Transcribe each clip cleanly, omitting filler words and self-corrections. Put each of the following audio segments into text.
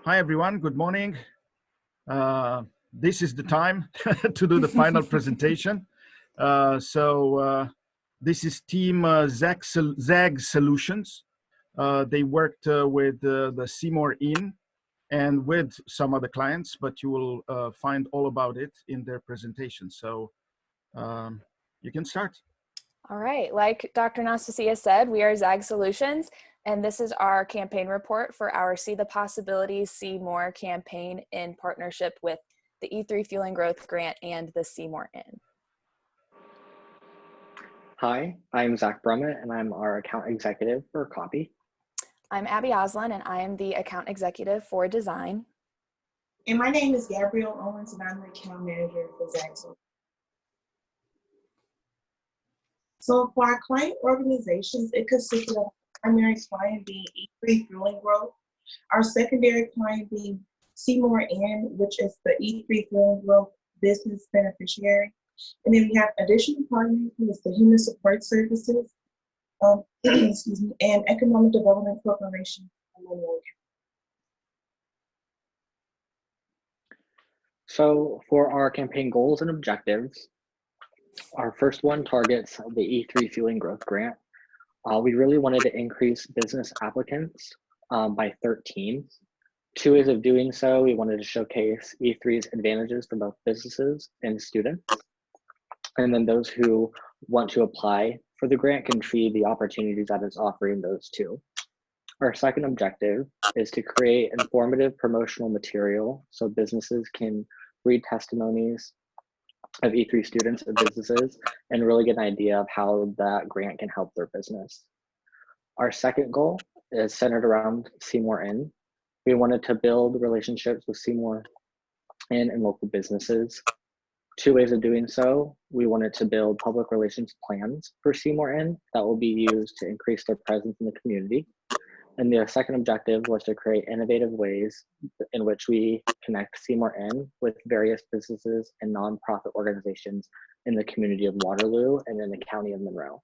Hi, everyone. Good morning. This is the time to do the final presentation. This is team ZAG Solutions. They worked with the SeeMore Inn and with some other clients, but you will find all about it in their presentation. So you can start. All right, like Dr. Anastasia said, we are ZAG Solutions, and this is our campaign report for our See the Possibilities, See More campaign in partnership with the E3 Fueling Growth Grant and the SeeMore Inn. Hi, I'm Zach Brummett, and I'm our account executive for copy. I'm Abby Oslin, and I am the account executive for design. And my name is Gabrielle Owens, and I'm the account manager for ZAG Solutions. So for our client organizations, it consisted of primary client being E3 Fueling Growth, our secondary client being SeeMore Inn, which is the E3 Fueling Growth business beneficiary. And then we have additional partners, who is the Human Support Services, excuse me, and Economic Development Corporation. So for our campaign goals and objectives, our first one targets the E3 Fueling Growth Grant. We really wanted to increase business applicants by 13. Two ways of doing so: we wanted to showcase E3's advantages for both businesses and students. And then those who want to apply for the grant can see the opportunities that it's offering those two. Our second objective is to create informative promotional material so businesses can read testimonies of E3 students and businesses and really get an idea of how that grant can help their business. Our second goal is centered around SeeMore Inn. We wanted to build relationships with SeeMore Inn and local businesses. Two ways of doing so: we wanted to build public relations plans for SeeMore Inn that will be used to increase their presence in the community. And the second objective was to create innovative ways in which we connect SeeMore Inn with various businesses and nonprofit organizations in the community of Waterloo and in the county of Monroe.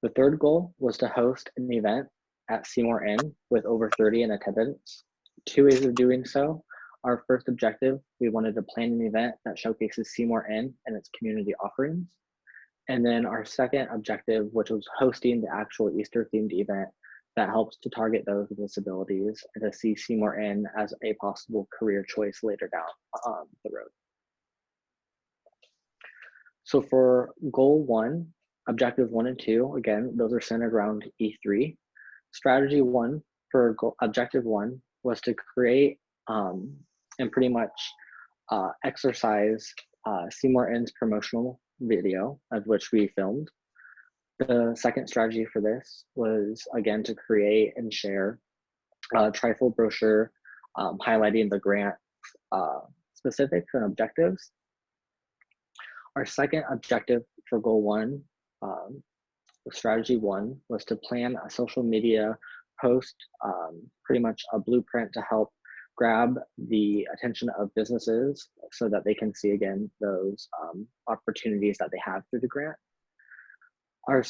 The third goal was to host an event at SeeMore Inn with over 30 in attendance. Two ways of doing so: our first objective, we wanted to plan an event that showcases SeeMore Inn and its community offerings. And then our second objective, which was hosting the actual Easter themed event that helps to target those with disabilities and to see SeeMore Inn as a possible career choice later down the road. So for goal one, objective 1 and 2, again, those are centered around E3. Strategy 1 for objective 1 was to create and pretty much exercise SeeMore Inn's promotional video, of which we filmed. The second strategy for this was, again, to create and share a trifold brochure highlighting the grant specifics and objectives. Our second objective for goal 1, strategy 1, was to plan a social media post, pretty much a blueprint to help grab the attention of businesses so that they can see again those opportunities that they have through the grant. Our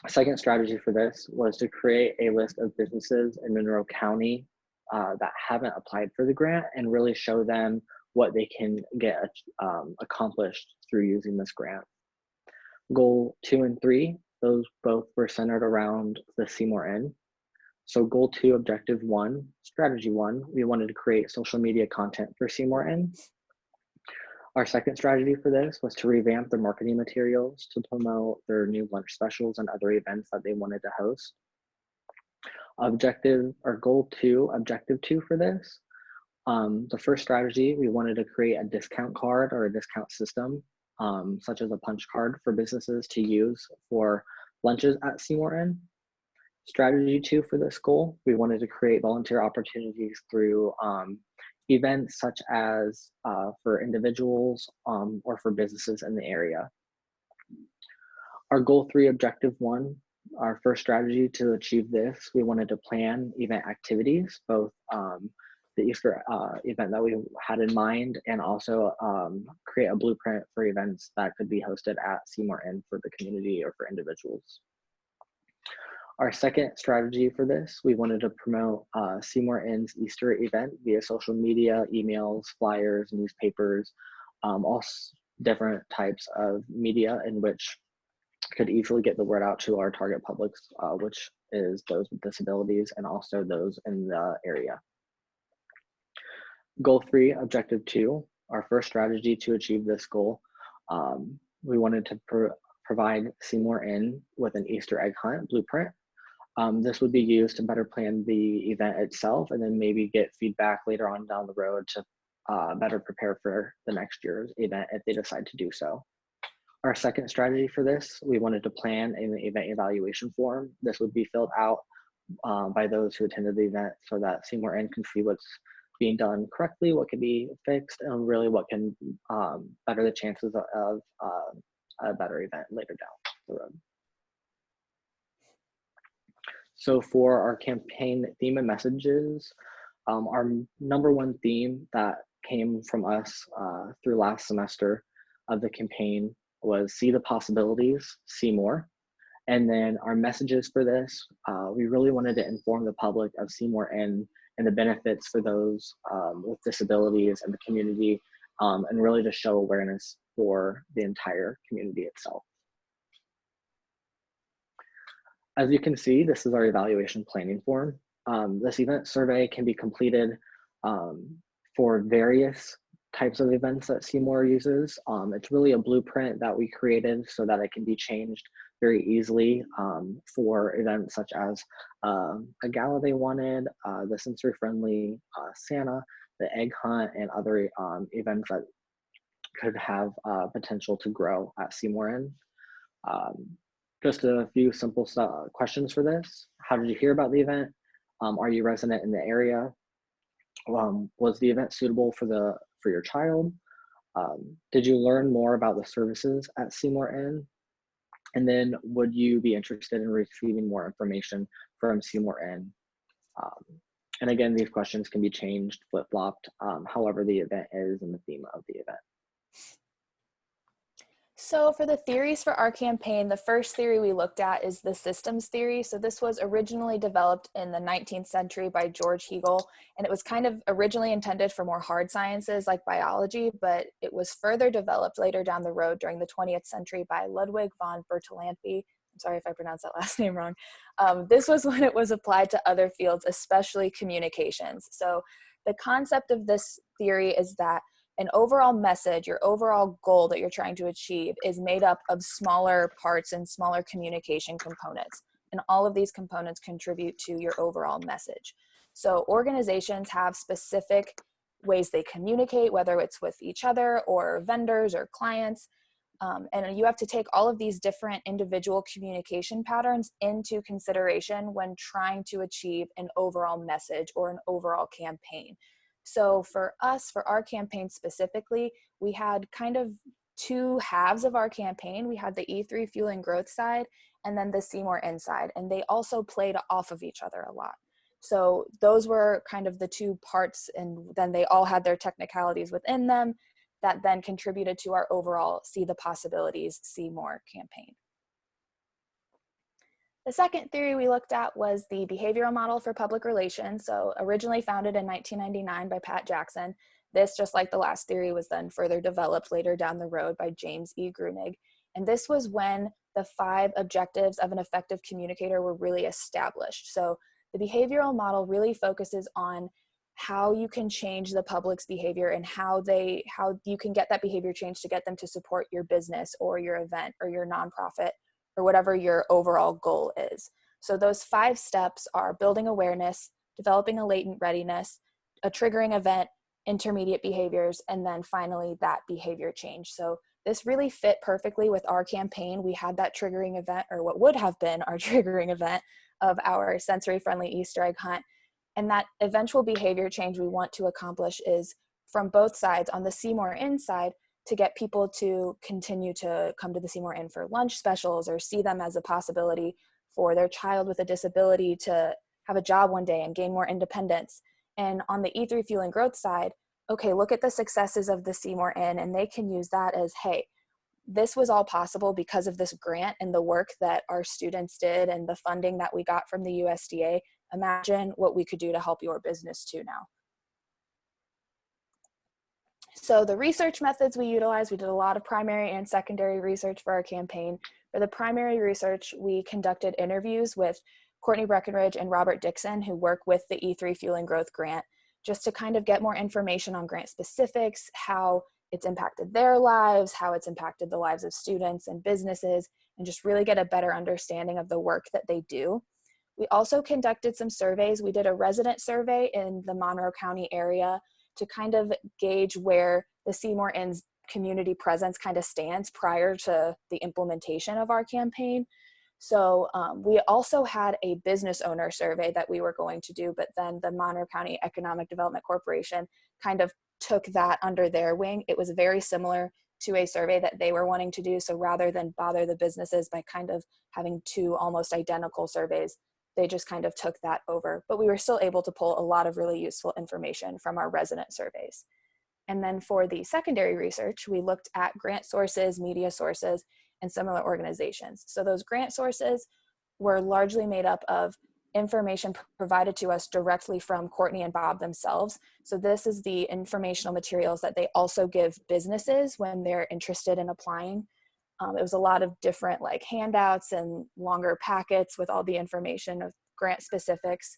second strategy for this was to create a list of businesses in Monroe County that haven't applied for the grant and really show them what they can get accomplished through using this grant. Goal 2 and 3, those both were centered around the SeeMore Inn. So goal 2, objective 1, strategy 1, we wanted to create social media content for SeeMore Inn. Our second strategy for this was to revamp their marketing materials to promote their new lunch specials and other events that they wanted to host. Goal 2, objective 2 for this, the first strategy, we wanted to create a discount card or a discount system, such as a punch card for businesses to use for lunches at SeeMore Inn. Strategy 2 for this goal, we wanted to create volunteer opportunities through events such as for individuals or for businesses in the area. Our goal 3, objective 1, our first strategy to achieve this, we wanted to plan event activities, both the Easter event that we had in mind and also create a blueprint for events that could be hosted at SeeMore Inn for the community or for individuals. Our second strategy for this, we wanted to promote SeeMore Inn's Easter event via social media, emails, flyers, newspapers, all different types of media in which could easily get the word out to our target publics, which is those with disabilities and also those in the area. Goal 3, objective 2, our first strategy to achieve this goal, we wanted to provide SeeMore Inn with an Easter egg hunt blueprint. This would be used to better plan the event itself and then maybe get feedback later on down the road to better prepare for the next year's event if they decide to do so. Our second strategy for this, we wanted to plan an event evaluation form. This would be filled out by those who attended the event so that SeeMore Inn can see what's being done correctly, what can be fixed, and really what can better the chances of a better event later down the road. So for our campaign theme and messages, our number one theme that came from us through last semester of the campaign was see the possibilities, see more. And then our messages for this, we really wanted to inform the public of SeeMore Inn and the benefits for those with disabilities and the community, and really to show awareness for the entire community itself. As you can see, this is our evaluation planning form. This event survey can be completed for various types of events that SeeMore uses. It's really a blueprint that we created so that it can be changed very easily for events such as a gala they wanted, the sensory-friendly Santa, the egg hunt, and other events that could have potential to grow at SeeMore Inn. Just a few simple questions for this. How did you hear about the event? Are you resident in the area? Was the event suitable for your child? Did you learn more about the services at SeeMore Inn? And then would you be interested in receiving more information from SeeMore Inn? And again, these questions can be changed, flip-flopped, however the event is and the theme of the event. So for the theories for our campaign, the first theory we looked at is the systems theory. So this was originally developed in the 19th century by George Hegel, and it was kind of originally intended for more hard sciences like biology, but it was further developed later down the road during the 20th century by Ludwig von Bertalanffy. I'm sorry if I pronounced that last name wrong. This was when it was applied to other fields, especially communications. So the concept of this theory is that an overall message, your overall goal that you're trying to achieve is made up of smaller parts and smaller communication components. And all of these components contribute to your overall message. So organizations have specific ways they communicate, whether it's with each other or vendors or clients. And you have to take all of these different individual communication patterns into consideration when trying to achieve an overall message or an overall campaign. So for us, for our campaign specifically, we had kind of two halves of our campaign. We had the E3 Fueling Growth side and then the SeeMore Inn side, and they also played off of each other a lot. So those were kind of the two parts, and then they all had their technicalities within them that then contributed to our overall See the Possibilities, See More campaign. The second theory we looked at was the behavioral model for public relations. So originally founded in 1999 by Pat Jackson. This, just like the last theory, was then further developed later down the road by James E. Grunig. And this was when the 5 objectives of an effective communicator were really established. So the behavioral model really focuses on how you can change the public's behavior and how you can get that behavior change to get them to support your business or your event or your nonprofit, or whatever your overall goal is. So those 5 steps are building awareness, developing a latent readiness, a triggering event, intermediate behaviors, and then finally that behavior change. So this really fit perfectly with our campaign. We had that triggering event, or what would have been our triggering event, of our sensory-friendly Easter egg hunt. And that eventual behavior change we want to accomplish is from both sides. On the SeeMore Inn side, to get people to continue to come to the SeeMore Inn for lunch specials or see them as a possibility for their child with a disability to have a job one day and gain more independence. And on the E3 Fueling Growth side, okay, look at the successes of the SeeMore Inn, and they can use that as, hey, this was all possible because of this grant and the work that our students did and the funding that we got from the USDA. Imagine what we could do to help your business too now. So the research methods we utilized, we did a lot of primary and secondary research for our campaign. For the primary research, we conducted interviews with Courtney Breckenridge and Robert Dixon, who work with the E3 Fueling Growth Grant, just to kind of get more information on grant specifics, how it's impacted their lives, how it's impacted the lives of students and businesses, and just really get a better understanding of the work that they do. We also conducted some surveys. We did a resident survey in the Monroe County area to kind of gauge where the SeeMore Inn's community presence kind of stands prior to the implementation of our campaign. So we also had a business owner survey that we were going to do, but then the Monroe County Economic Development Corporation kind of took that under their wing. It was very similar to a survey that they were wanting to do. So rather than bother the businesses by kind of having two almost identical surveys, they just kind of took that over. But we were still able to pull a lot of really useful information from our resident surveys. And then for the secondary research, we looked at grant sources, media sources, and similar organizations. So those grant sources were largely made up of information provided to us directly from Courtney and Bob themselves. So this is the informational materials that they also give businesses when they're interested in applying. It was a lot of different like handouts and longer packets with all the information of grant specifics.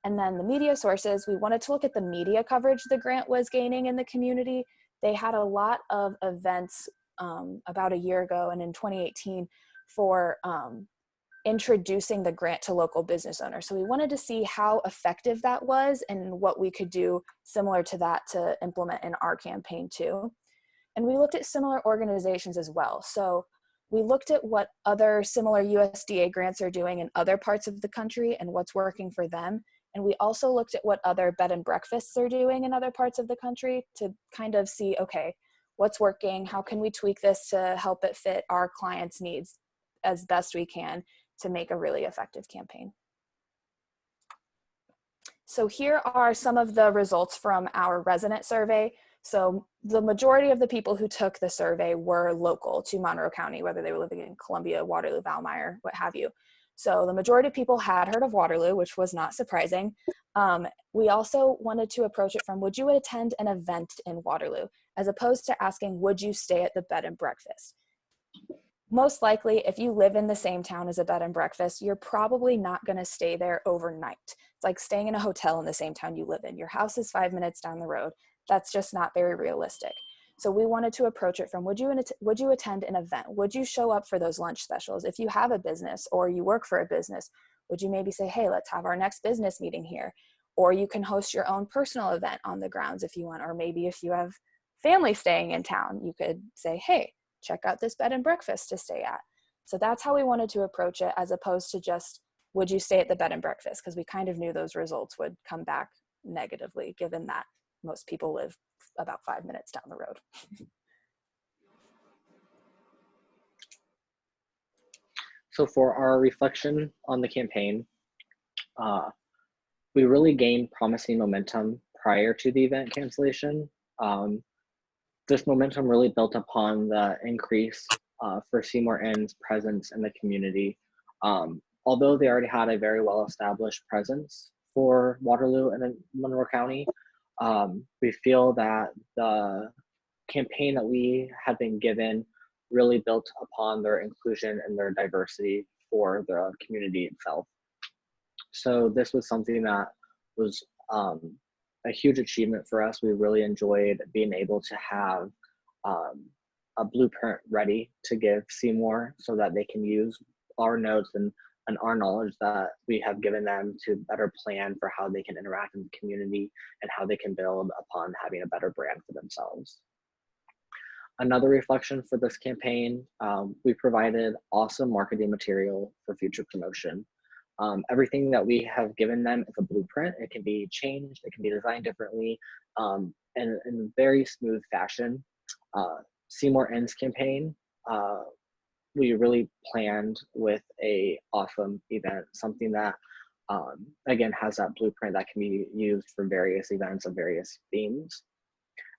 And then the media sources, we wanted to look at the media coverage the grant was gaining in the community. They had a lot of events about a year ago and in 2018 for introducing the grant to local business owners. So we wanted to see how effective that was and what we could do similar to that to implement in our campaign too. And we looked at similar organizations as well. So we looked at what other similar USDA grants are doing in other parts of the country and what's working for them. And we also looked at what other bed and breakfasts are doing in other parts of the country to kind of see, okay, what's working? How can we tweak this to help it fit our clients' needs as best we can to make a really effective campaign? So here are some of the results from our resident survey. So the majority of the people who took the survey were local to Monroe County, whether they were living in Columbia, Waterloo, Valmeyer, what have you. So the majority of people had heard of Waterloo, which was not surprising. We also wanted to approach it from, would you attend an event in Waterloo, as opposed to asking, would you stay at the bed and breakfast? Most likely, if you live in the same town as a bed and breakfast, you're probably not going to stay there overnight. It's like staying in a hotel in the same town you live in. Your house is 5 minutes down the road. That's just not very realistic. So we wanted to approach it from, would you attend an event? Would you show up for those lunch specials? If you have a business or you work for a business, would you maybe say, hey, let's have our next business meeting here? Or you can host your own personal event on the grounds if you want. Or maybe if you have family staying in town, you could say, hey, check out this bed and breakfast to stay at. So that's how we wanted to approach it, as opposed to just, would you stay at the bed and breakfast? Because we kind of knew those results would come back negatively, given that most people live about 5 minutes down the road. So for our reflection on the campaign, we really gained promising momentum prior to the event cancellation. This momentum really built upon the increase for SeeMore Inn's presence in the community. Although they already had a very well-established presence for Waterloo and Monroe County, we feel that the campaign that we had been given really built upon their inclusion and their diversity for the community itself. So this was something that was a huge achievement for us. We really enjoyed being able to have a blueprint ready to give SeeMore so that they can use our notes and our knowledge that we have given them to better plan for how they can interact in the community and how they can build upon having a better brand for themselves. Another reflection for this campaign, we provided awesome marketing material for future promotion. Everything that we have given them is a blueprint. It can be changed, it can be designed differently, in a very smooth fashion. SeeMore Inn's campaign, we really planned with a awesome event, something that again has that blueprint that can be used for various events of various themes.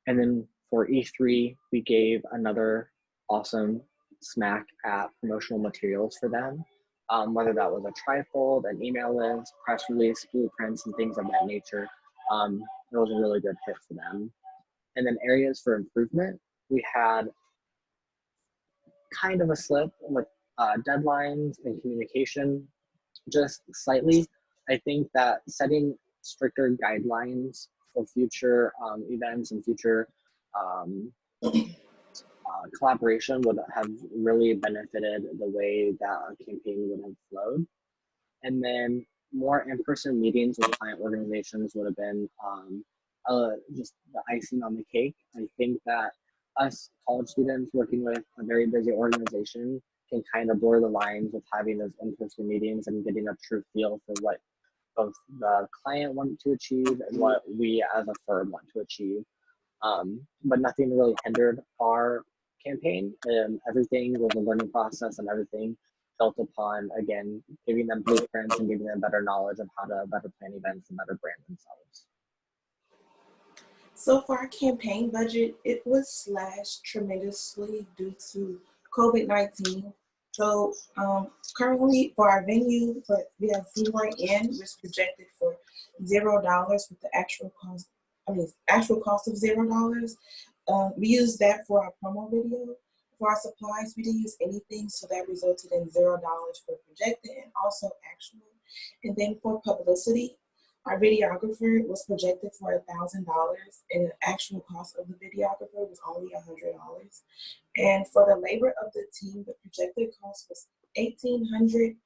And then for E3, we gave another awesome smack at promotional materials for them, whether that was a trifold, an email list, press release, blueprints, and things of that nature. It was a really good fit for them. And then areas for improvement, we had kind of a slip with deadlines and communication, just slightly. I think that setting stricter guidelines for future events and future um, collaboration would have really benefited the way that a campaign would have flowed. And then more in-person meetings with client organizations would have been just the icing on the cake. I think that us college students working with a very busy organization can kind of blur the lines with having those in-person meetings and getting a true feel for what both the client wanted to achieve and what we as a firm want to achieve. But nothing really hindered our campaign. Everything was a learning process, and everything built upon, again, giving them blueprints and giving them better knowledge of how to better plan events and better brand themselves. So for our campaign budget, it was slashed tremendously due to COVID-19. So currently for our venue, we have SeeMore Inn, which is projected for $0 with the actual cost. Actual cost of $0. We used that for our promo video. For our supplies, we didn't use anything, so that resulted in $0 for projected and also actual. And then for publicity, our videographer was projected for $1,000, and the actual cost of the videographer was only $100. And for the labor of the team, the projected cost was $18,000,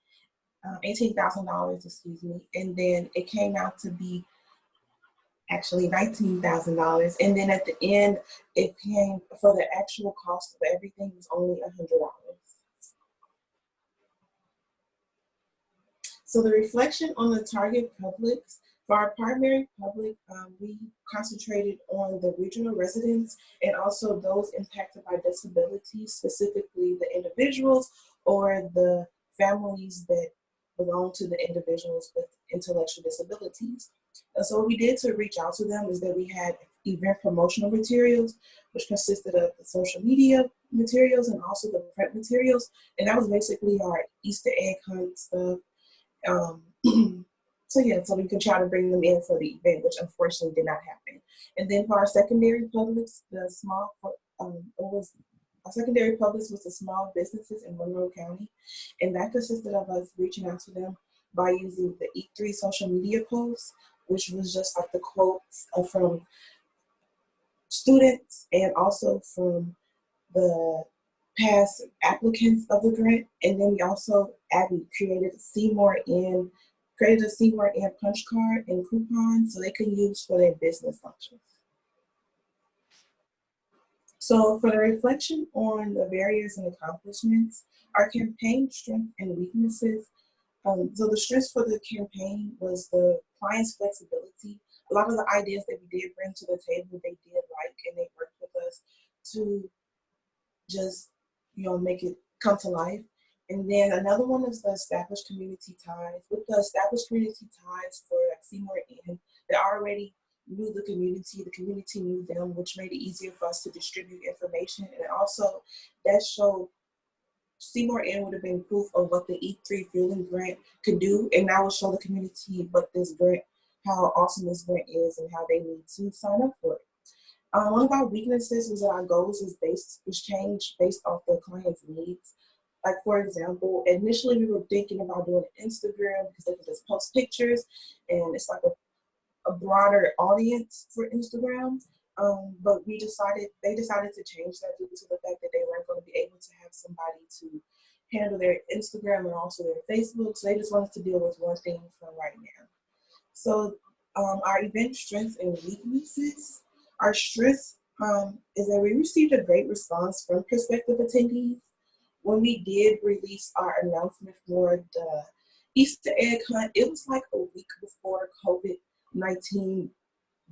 excuse me. And then it came out to be actually $19,000. And then at the end, it came for the actual cost of everything was only $100. So the reflection on the target publics, for our primary public, we concentrated on the regional residents and also those impacted by disabilities, specifically the individuals or the families that belong to the individuals with intellectual disabilities. And so what we did to reach out to them is that we had event promotional materials, which consisted of the social media materials and also the print materials. And that was basically our Easter egg hunt stuff. So we could try to bring them in for the event, which unfortunately did not happen. And then for our secondary publics, our secondary publics was the small businesses in Monroe County, and that consisted of us reaching out to them by using the E3 social media posts, which was just like the quotes from students and also from the past applicants of the grant. And then we also created a SeeMore Inn punch card and coupon so they can use for their business functions. So for the reflection on the barriers and accomplishments, our campaign strengths and weaknesses. So the strengths for the campaign was the client's flexibility. A lot of the ideas that we did bring to the table, they did like, and they worked with us to just, make it come to life. And then another one is the established community ties. With the established community ties for SeeMore Inn, they already knew the community knew them, which made it easier for us to distribute information. And also that showed SeeMore Inn would have been proof of what the E3 Fueling Grant could do, and that will show the community what this grant, how awesome this grant is, and how they need to sign up for it. One of our weaknesses was that our goals was changed based off the client's needs. Like for example, initially we were thinking about doing Instagram because they could just post pictures, and it's like a broader audience for Instagram. But they decided to change that due to the fact that they weren't going to be able to have somebody to handle their Instagram and also their Facebook. So they just wanted to deal with one thing for right now. So our event strengths and weaknesses. Our strengths is that we received a great response from prospective attendees. When we did release our announcement for the Easter egg hunt, it was like a week before COVID-19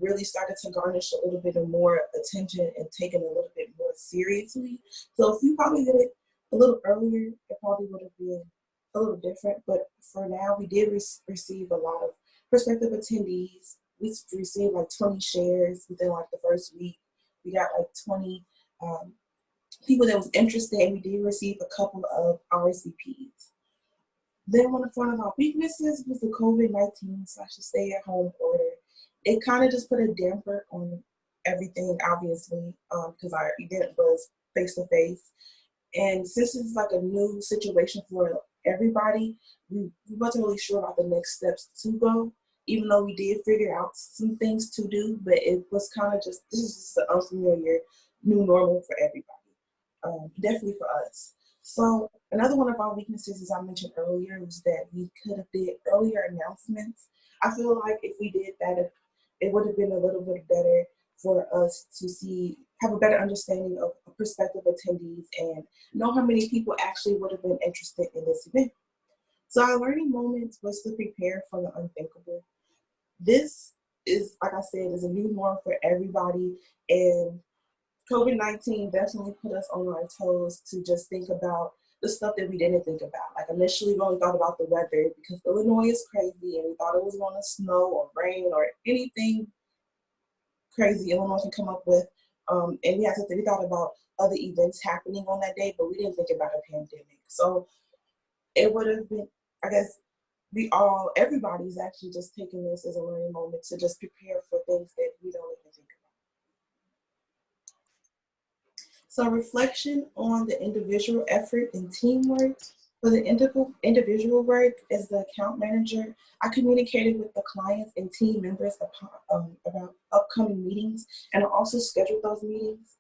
really started to garnish a little bit of more attention and taken a little bit more seriously. So if we probably did it a little earlier, it probably would have been a little different. But for now, we did receive a lot of prospective attendees. We received like 20 shares within like the first week. We got like 20 people that was interested, and we did receive a couple of RSVPs. Then one of our weaknesses was the COVID-19/stay-at-home order. It kind of just put a damper on everything, obviously, because our event was face-to-face. And since it's like a new situation for everybody, we wasn't really sure about the next steps to go, even though we did figure out some things to do, but it was kind of just, this is just an unfamiliar new normal for everybody, definitely for us. So another one of our weaknesses, as I mentioned earlier, was that we could have did earlier announcements. I feel like if we did that, it would have been a little bit better for us to have a better understanding of prospective attendees and know how many people actually would have been interested in this event. So our learning moments was to prepare for the unthinkable. This is, like I said, is a new norm for everybody, and COVID-19 definitely put us on our toes to just think about the stuff that we didn't think about. Like initially we only thought about the weather because Illinois is crazy and we thought it was going to snow or rain or anything crazy Illinois can come up with. And we thought about other events happening on that day, but we didn't think about a pandemic. So it would have been, I guess, everybody's actually just taking this as a learning moment to just prepare for things that we don't even think about. So reflection on the individual effort and teamwork. For the individual work, as the account manager, I communicated with the clients and team members about upcoming meetings, and I also scheduled those meetings.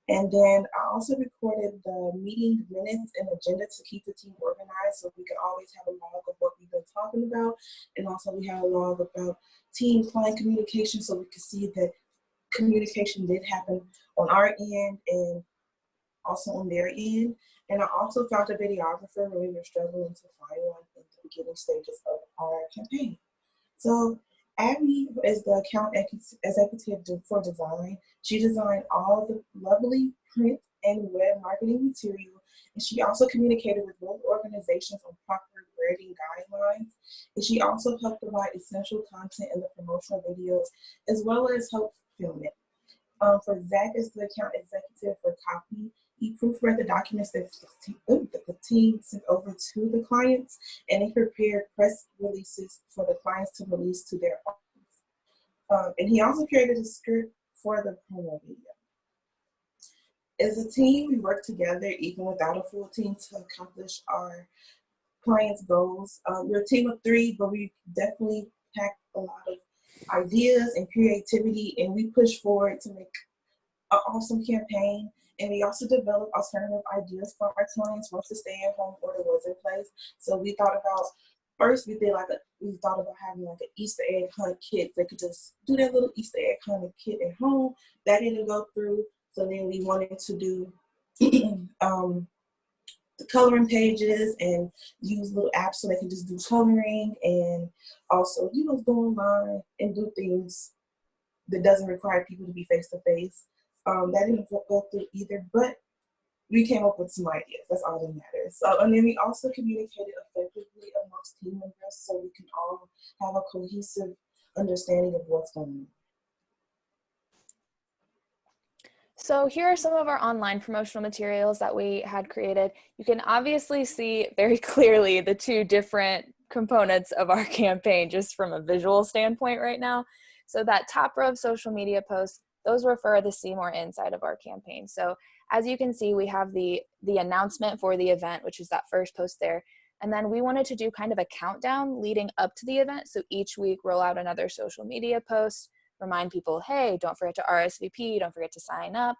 And then I also recorded the meeting minutes and agenda to keep the team organized, so we can always have a log of what we've been talking about. And also we have a log about team client communication, so we can see that communication did happen on our end and also on their end. And I also found a videographer when we were struggling to find one in the beginning stages of our campaign. So Abby is the account executive for design. She designed all the lovely print and web marketing material, and she also communicated with both organizations on proper wording guidelines. And she also helped provide essential content in the promotional videos, as well as help film it. For Zach is the account executive for copy. He proofread the documents that the team sent over to the clients, and he prepared press releases for the clients to release to their audience. And he also created a script for the promo video. As a team, we work together even without a full team to accomplish our clients' goals. We're a team of 3, but we definitely pack a lot of ideas and creativity, and we push forward to make an awesome campaign. And we also developed alternative ideas for our clients once the stay-at-home order was in place. So we thought about, first we thought about having like an Easter egg hunt kit. They could just do their little Easter egg hunt kit at home. That didn't go through. So then we wanted to do the coloring pages and use little apps so they can just do coloring, and also, go online and do things that doesn't require people to be face-to-face. That didn't go through either, but we came up with some ideas. That's all that matters. So, and then we also communicated effectively amongst team members so we can all have a cohesive understanding of what's going on. So here are some of our online promotional materials that we had created. You can obviously see very clearly the 2 different components of our campaign just from a visual standpoint right now. So that top row of social media posts, those refer the SeeMore Inn side of our campaign. So as you can see, we have the announcement for the event, which is that first post there. And then we wanted to do kind of a countdown leading up to the event. So each week roll out another social media post, remind people, hey, don't forget to RSVP, don't forget to sign up.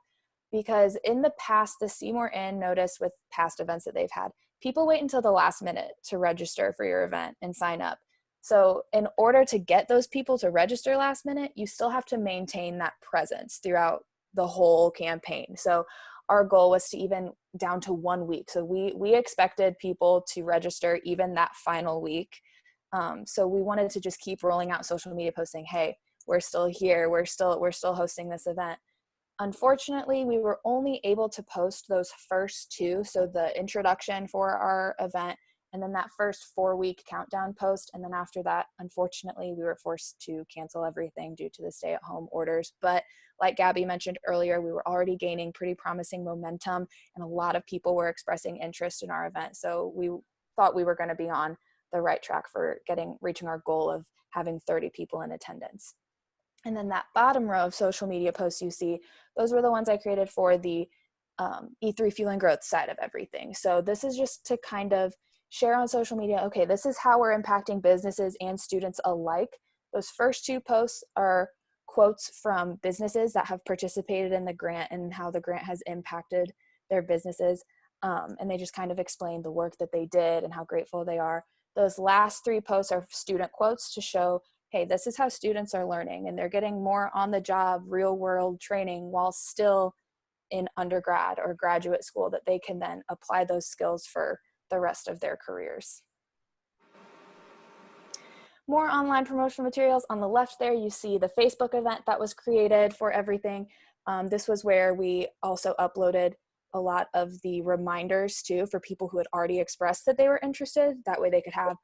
Because in the past, the SeeMore Inn noticed with past events that they've had, people wait until the last minute to register for your event and sign up. So in order to get those people to register last minute, you still have to maintain that presence throughout the whole campaign. So our goal was to even down to 1 week. So we expected people to register even that final week. So we wanted to just keep rolling out social media posting, hey, we're still here, we're still hosting this event. Unfortunately, we were only able to post those first 2, so the introduction for our event and then that first 4-week countdown post. And then after that, unfortunately, we were forced to cancel everything due to the stay-at-home orders. But like Gabby mentioned earlier, we were already gaining pretty promising momentum, and a lot of people were expressing interest in our event. So we thought we were going to be on the right track for reaching our goal of having 30 people in attendance. And then that bottom row of social media posts you see, those were the ones I created for the E3 Fueling Growth side of everything. So this is just to kind of share on social media, okay, this is how we're impacting businesses and students alike. Those first 2 posts are quotes from businesses that have participated in the grant and how the grant has impacted their businesses. And they just kind of explain the work that they did and how grateful they are. Those last 3 posts are student quotes to show, hey, this is how students are learning, and they're getting more on the job, real world training while still in undergrad or graduate school, that they can then apply those skills for the rest of their careers. More online promotional materials. On the left there, you see the Facebook event that was created for everything. This was where we also uploaded a lot of the reminders too for people who had already expressed that they were interested. That way they could have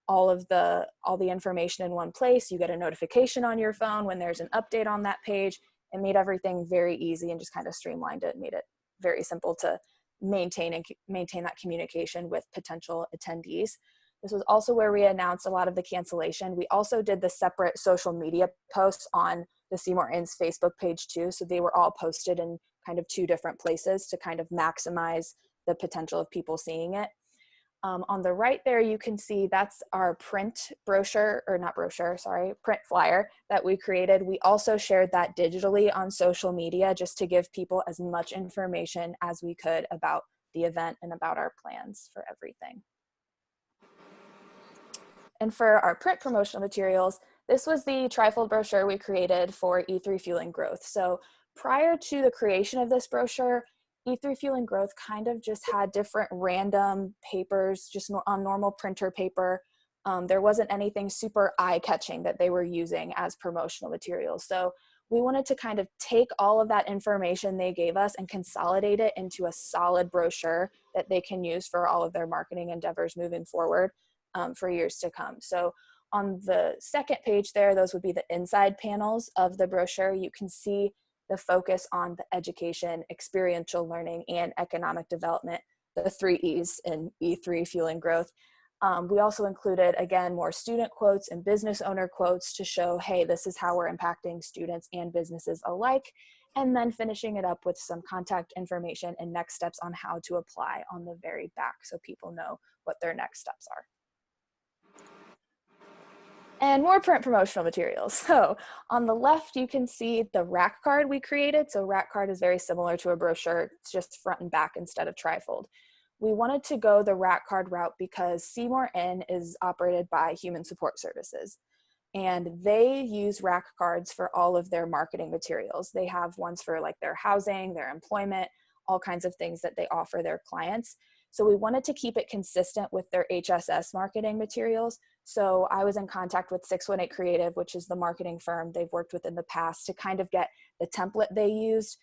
all the information in one place. You get a notification on your phone when there's an update on that page. It made everything very easy and just kind of streamlined it, made it very simple to maintain that communication with potential attendees. This was also where we announced a lot of the cancellation. We also did the separate social media posts on the SeeMore Inn's Facebook page too. So they were all posted in kind of 2 different places to kind of maximize the potential of people seeing it. On the right there, you can see that's our print flyer that we created. We also shared that digitally on social media just to give people as much information as we could about the event and about our plans for everything. And for our print promotional materials, this was the trifold brochure we created for E3 Fueling Growth. So prior to the creation of this brochure, E3 Fueling Growth kind of just had different random papers just on normal printer paper. There wasn't anything super eye-catching that they were using as promotional materials. So we wanted to kind of take all of that information they gave us and consolidate it into a solid brochure that they can use for all of their marketing endeavors moving forward for years to come. So on the second page there, those would be the inside panels of the brochure. You can see the focus on the education, experiential learning, and economic development, the 3 E's in E3 Fueling Growth. We also included, again, more student quotes and business owner quotes to show, hey, this is how we're impacting students and businesses alike, and then finishing it up with some contact information and next steps on how to apply on the very back so people know what their next steps are. And more print promotional materials. So on the left, you can see the rack card we created. So rack card is very similar to a brochure. It's just front and back instead of trifold. We wanted to go the rack card route because SeeMore Inn is operated by Human Support Services, and they use rack cards for all of their marketing materials. They have ones for like their housing, their employment, all kinds of things that they offer their clients. So we wanted to keep it consistent with their HSS marketing materials. So I was in contact with 618 Creative, which is the marketing firm they've worked with in the past, to kind of get the template they used,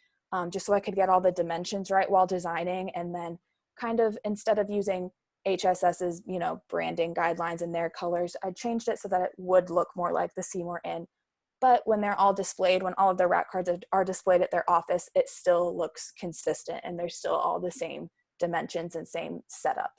just so I could get all the dimensions right while designing. And then kind of, instead of using HSS's, branding guidelines and their colors, I changed it so that it would look more like the SeeMore Inn. But when they're all displayed, when all of their rack cards are displayed at their office, it still looks consistent and they're still all the same dimensions and same setup.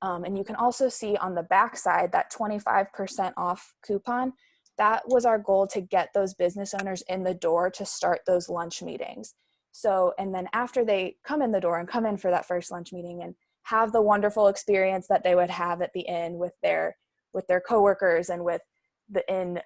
And you can also see on the back side that 25% off coupon. That was our goal, to get those business owners in the door to start those lunch meetings. So, and then after they come in the door and come in for that first lunch meeting and have the wonderful experience that they would have at the inn with their coworkers and with the inn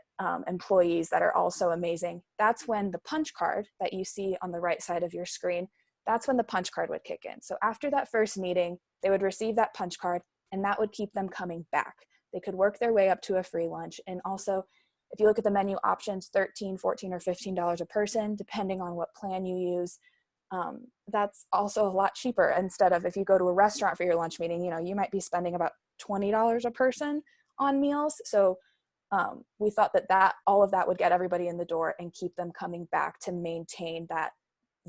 employees that are also amazing, that's when the punch card that you see on the right side of your screen, that's when the punch card would kick in. So after that first meeting, they would receive that punch card, and that would keep them coming back. They could work their way up to a free lunch. And also, if you look at the menu options, $13, $14, or $15 a person, depending on what plan you use. That's also a lot cheaper. Instead of, if you go to a restaurant for your lunch meeting, you might be spending about $20 a person on meals. So we thought that all of that would get everybody in the door and keep them coming back, to maintain that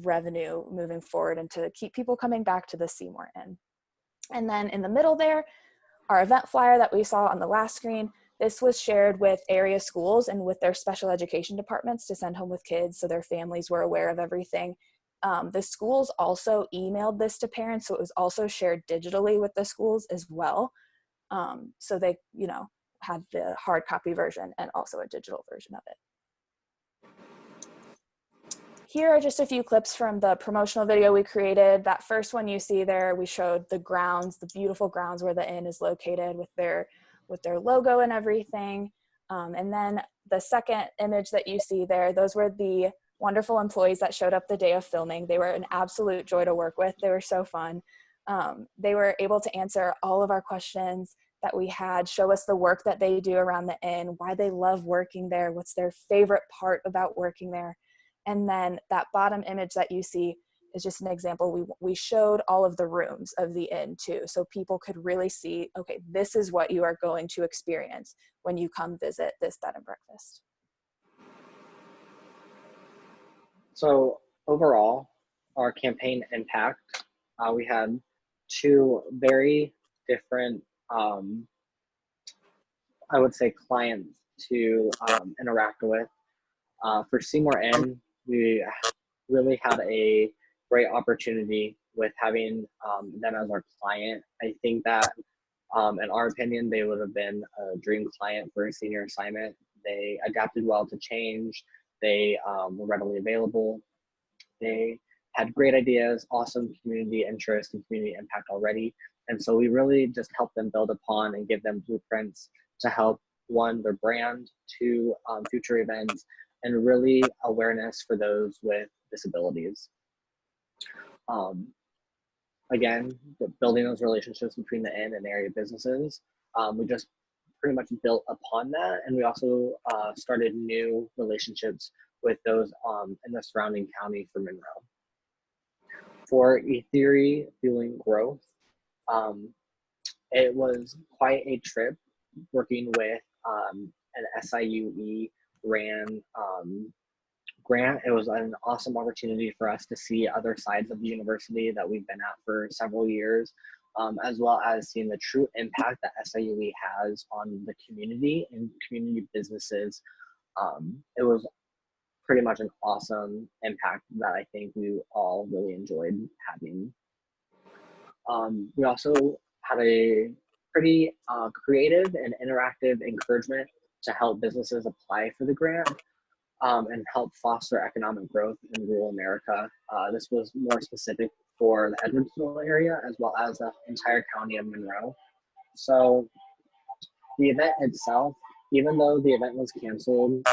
revenue moving forward and to keep people coming back to the SeeMore Inn. And then in the middle there our event flyer that we saw on the last screen, this was shared with area schools and with their special education departments to send home with kids so their families were aware of everything. The schools also emailed this to parents, so it was also shared digitally with the schools as well. So they, you know, had the hard copy version and also a digital version of it. Here are just a few clips from the promotional video we created. That first one you see there, we showed the grounds, the beautiful grounds where the inn is located with their logo and everything. And then the second image that you see there, those were the wonderful employees that showed up the day of filming. They were an absolute joy to work with. They were so fun. They were able to answer all of our questions that we had, show us the work that they do around the inn, why they love working there, what's their favorite part about working there. And then that bottom image that you see is just an example. We showed all of the rooms of the inn too, so people could really see, okay, this is what you are going to experience when you come visit this bed and breakfast. So overall, our campaign impact, we had two very different, I would say, clients to interact with. For SeeMore Inn, we really had a great opportunity with having them as our client. I think that, in our opinion, they would have been a dream client for a senior assignment. They adapted well to change. They were readily available. They had great ideas, awesome community interest and community impact already. And so we really just helped them build upon and give them blueprints to help, one, their brand, two, future events, and really awareness for those with disabilities. Again, building those relationships between the inn and area businesses, we just pretty much built upon that. And we also started new relationships with those in the surrounding county for Monroe. For E3 Fueling Growth, it was quite a trip working with an SIUE ran grant. It was an awesome opportunity for us to see other sides of the university that we've been at for several years, as well as seeing the true impact that SIUE has on the community and community businesses. It was pretty much an awesome impact that I think we all really enjoyed having. We also had a pretty creative and interactive encouragement to help businesses apply for the grant and help foster economic growth in rural America. This was more specific for the Edwardsville area as well as the entire county of Monroe. So the event itself, even though the event was canceled,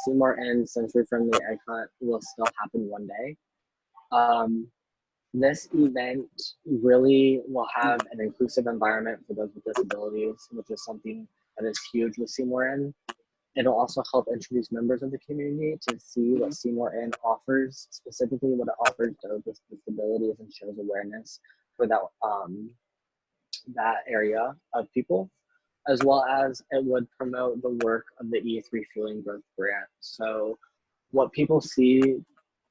SeeMore Inn Sensory Friendly Egg Hunt will still happen one day. This event really will have an inclusive environment for those with disabilities, which is something that is huge with SeeMore Inn. It'll also help introduce members of the community to see what SeeMore Inn offers, specifically what it offers those with disabilities, and shows awareness for that, that area of people, as well as it would promote the work of the E3 Fueling Growth Grant. So what people see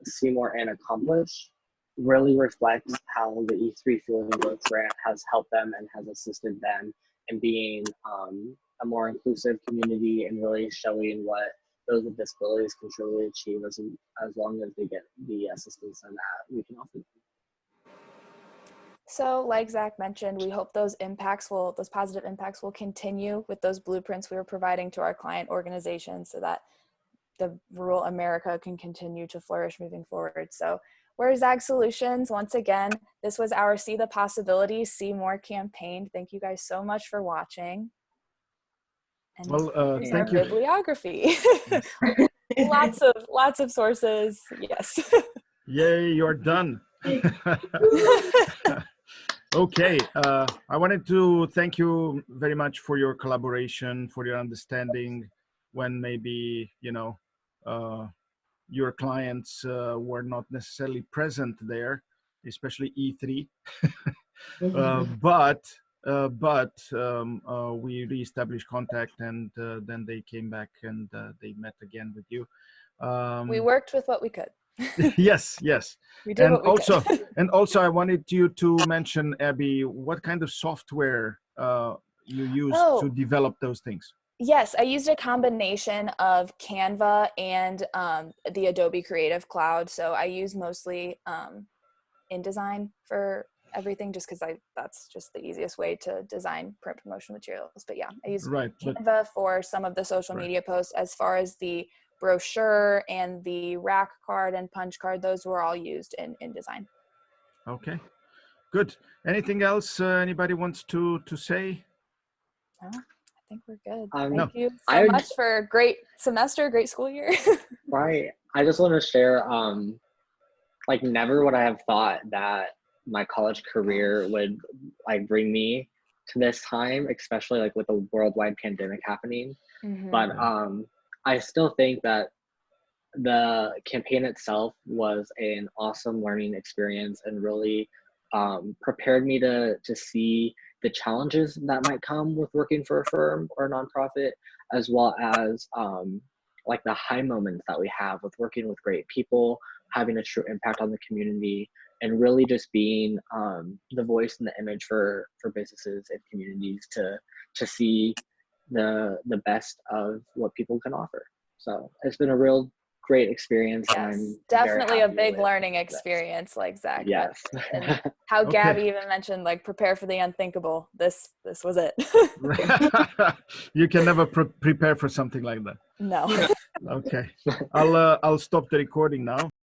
SeeMore Inn accomplish really reflects how the E3 Fueling Growth Grant has helped them and has assisted them in being a more inclusive community and really showing what those with disabilities can truly achieve as long as they get the assistance that we can offer them. So like Zach mentioned, we hope those positive impacts will continue with those blueprints we were providing to our client organizations so that the rural America can continue to flourish moving forward. So we're ZAG Solutions. Once again, this was our See the Possibilities, See More campaign. Thank you guys so much for watching. And well, here's thank our you. bibliography. lots of sources. Yes. Yay, you're done. Okay, I wanted to thank you very much for your collaboration, for your understanding when maybe, you know, your clients were not necessarily present there, especially E3. But we reestablished contact, and then they came back and they met again with you. We worked with what we could. Yes. We did what we could. And also I wanted you to mention, Abby, what kind of software you used Oh. to develop those things? Yes, I used a combination of Canva and the Adobe Creative Cloud. So I use mostly InDesign for everything, just because that's just the easiest way to design print promotion materials. But yeah, I use Right. Canva for some of the social Right. media posts. As far as the brochure and the rack card and punch card, those were all used in InDesign. Okay, good. Anything else anybody wants to say? No, I think we're good. No. Thank you so much for a great semester, great school year. Right. I just want to share, like never would I have thought that my college career would like bring me to this time, especially like with a worldwide pandemic happening. Mhm. But I still think that the campaign itself was an awesome learning experience and really prepared me to see the challenges that might come with working for a firm or a nonprofit, as well as like the high moments that we have with working with great people, having a true impact on the community, and really just being the voice and the image for businesses and communities to see the best of what people can offer. So it's been a real great experience. Yes, And I'm definitely a very happy big with learning this. experience, like Zach. Yes. And how Okay. Gabby even mentioned, like, prepare for the unthinkable. This was it. You can never prepare for something like that. No. Okay, I'll stop the recording now.